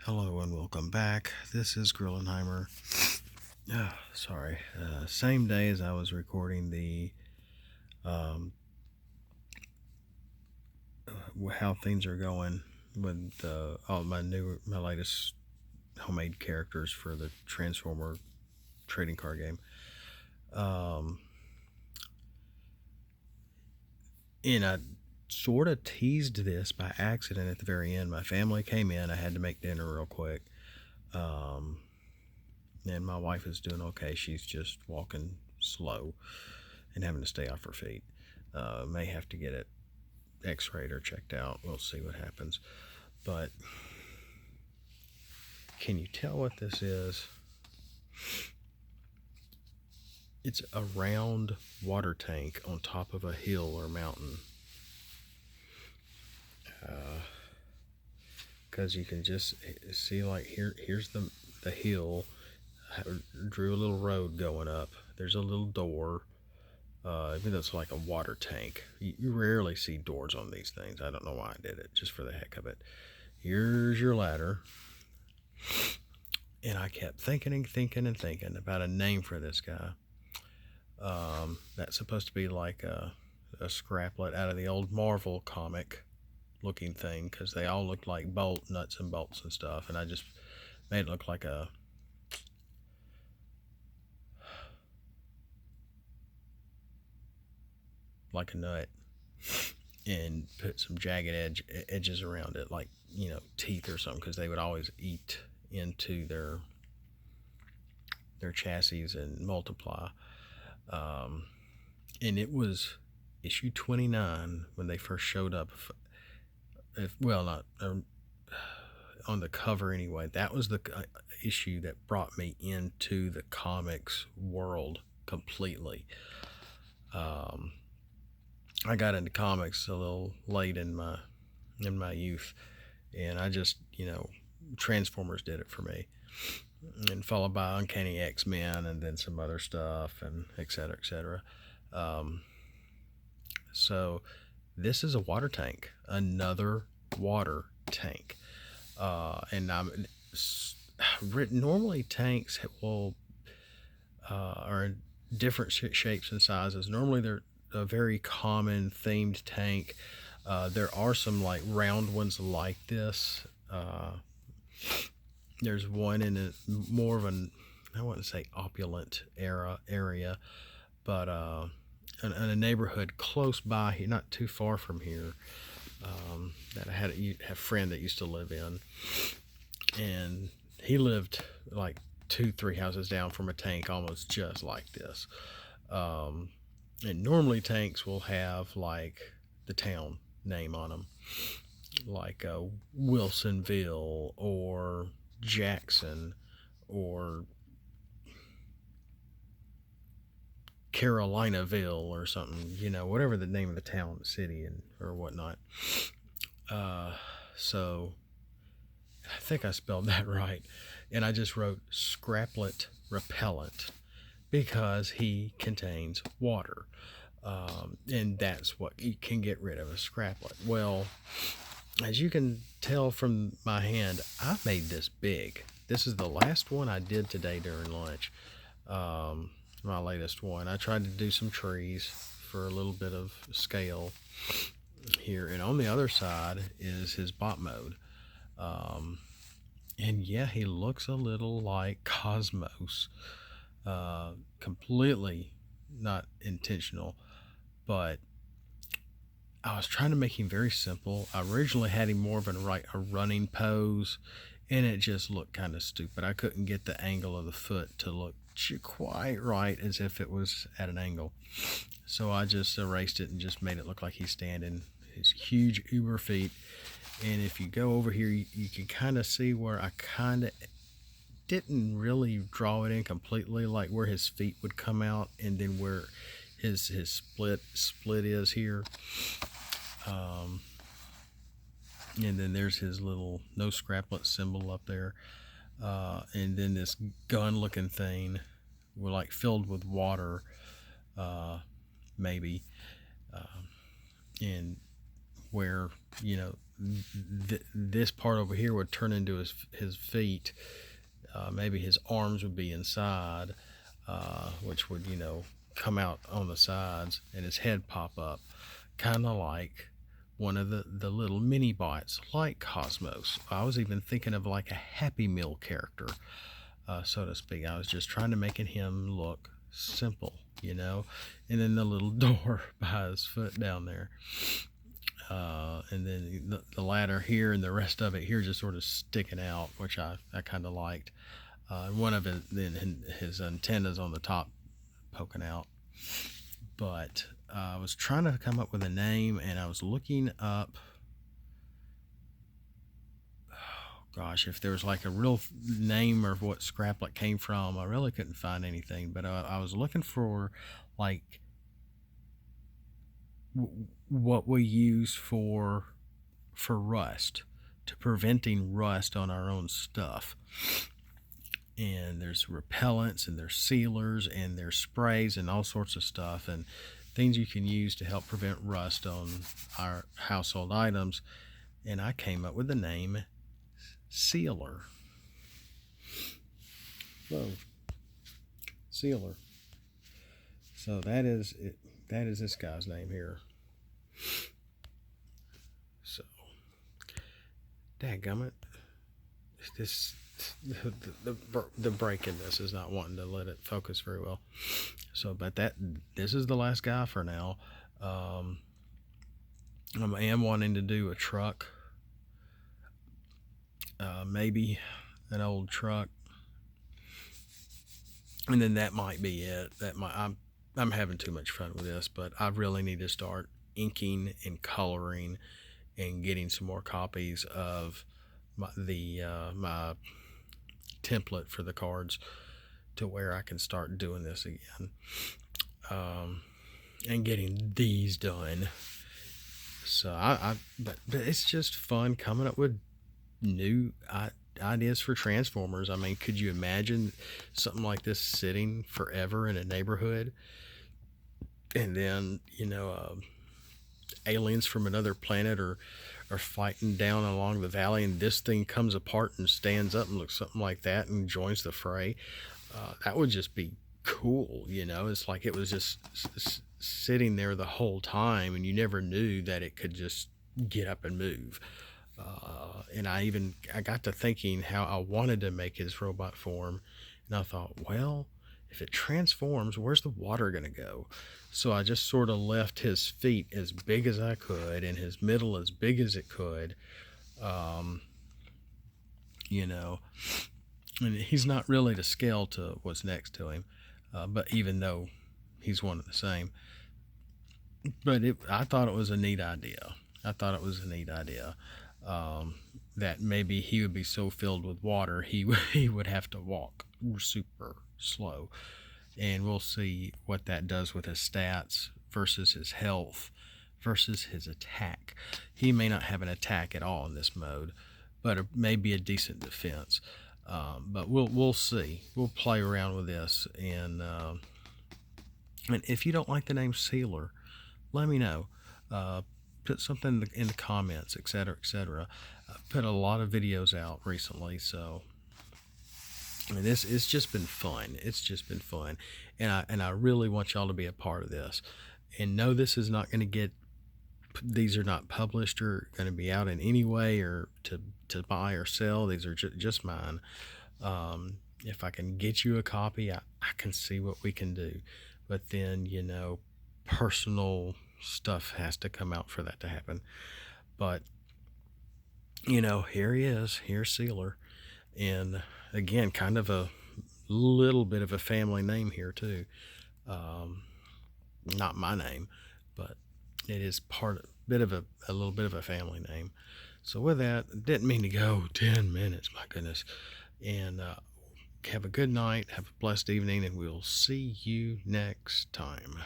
Hello and welcome back. This is Grillenheimer. Sorry. Same day as I was recording the um, how things are going with all my latest homemade characters for the Transformer trading card game. Um, and I sort of teased this by accident at the very end. My family came in. I had to make dinner real quick. Um, and my wife is doing okay. She's just walking slow and having to stay off her feet. May have to get it x-rayed or checked out. We'll see what happens. But can you tell what this is? It's a round water tank on top of a hill or mountain. Because you can just see, like, here's the hill. I drew a little road going up. There's a little door. Even though it's like a water tank, you rarely see doors on these things. I don't know why I did it, just for the heck of it. Here's your ladder. And I kept thinking about a name for this guy. That's supposed to be like a scraplet out of the old Marvel comic looking thing, because they all looked like nuts and bolts and stuff. And I just made it look like a nut, and put some jagged edges around it, like, teeth or something, because they would always eat into their chassis and multiply. And it was issue 29 when they first showed up. Well, not on the cover anyway. That was the issue that brought me into the comics world completely. I got into comics a little late in my youth, and I just, Transformers did it for me, and followed by Uncanny X-Men, and then some other stuff, and et cetera, et cetera. So this is a water tank, another water tank, and normally tanks will are in different shapes and sizes. Normally they're a very common themed tank. There are some like round ones like this. There's one in a more of an, I wouldn't say opulent area, but in a neighborhood close by here, not too far from here, that I had a friend that used to live in, and he lived like 2-3 houses down from a tank almost just like this. And normally tanks will have like the town name on them, like Wilsonville or Jackson or Carolinaville or something, whatever the name of the town, city, and or whatnot. So I think I spelled that right, and I just wrote scraplet repellent because he contains water. And that's what you can get rid of, a scraplet. Well, as you can tell from my hand, I made this big. This is the last one I did today during lunch. My latest one. I tried to do some trees for a little bit of scale here, and on the other side is his bot mode. And yeah, he looks a little like Cosmos. Completely not intentional, but I was trying to make him very simple. I originally had him more of a running pose, and it just looked kind of stupid. I couldn't get the angle of the foot to look quite right, as if it was at an angle. So I just erased it and just made it look like he's standing his huge uber feet. And if you go over here, you can kind of see where I kind of didn't really draw it in completely, like where his feet would come out, and then where his split is here. And then there's his little no scraplet symbol up there, and then this gun looking thing, like filled with water, maybe, and where, you know, this part over here would turn into his feet. Maybe his arms would be inside, which would, you know, come out on the sides, and his head pop up, kind of like one of the little mini bots like Cosmos. I was even thinking of like a Happy Meal character, so to speak. I was just trying to make him look simple, you know, and then the little door by his foot down there. And then the ladder here and the rest of it here just sort of sticking out, which I kind of liked. One of his antennas on the top poking out. But I was trying to come up with a name, and I was looking up, oh gosh, if there was like a real name or what Scraplet came from. I really couldn't find anything, but I was looking for like what we use for rust, to preventing rust on our own stuff. And there's repellents, and there's sealers, and there's sprays, and all sorts of stuff, and things you can use to help prevent rust on our household items. And I came up with the name Sealer. Whoa. Sealer. So that is it. That is this guy's name here. So, dadgummit, this the break in this is not wanting to let it focus very well. So, but this is the last guy for now. I am wanting to do a truck, maybe an old truck, and then that might be it. I'm having too much fun with this, but I really need to start inking and coloring and getting some more copies of my template for the cards, to where I can start doing this again, and getting these done. So but it's just fun coming up with new ideas for Transformers. I mean, could you imagine something like this sitting forever in a neighborhood, and then, you know, aliens from another planet are fighting down along the valley, and this thing comes apart and stands up and looks something like that and joins the fray? That would just be cool, you know. It's like it was just sitting there the whole time, and you never knew that it could just get up and move. And I got to thinking how I wanted to make his robot form, and I thought, well, if it transforms, where's the water going to go? So I just sort of left his feet as big as I could, and his middle as big as it could. You know, and he's not really to scale to what's next to him, but even though he's one and the same. But I thought it was a neat idea. That maybe he would be so filled with water he would have to walk super slow, and we'll see what that does with his stats versus his health versus his attack. He may not have an attack at all in this mode, but it may be a decent defense. But we'll see. We'll play around with this, and if you don't like the name Sealer, let me know. Put something in the comments, etc., etc. I've put a lot of videos out recently, so it's just been fun. And I really want y'all to be a part of this. And no, this is not going to these are not published or going to be out in any way or to buy or sell. These are just mine. If I can get you a copy, I can see what we can do. But then, you know, personal stuff has to come out for that to happen. But, you know, here he is. Here's Sealer. And again, kind of a little bit of a family name here too. Not my name, but it is a little bit of a family name. So with that, didn't mean to go 10 minutes, my goodness. And have a good night, have a blessed evening, and we'll see you next time.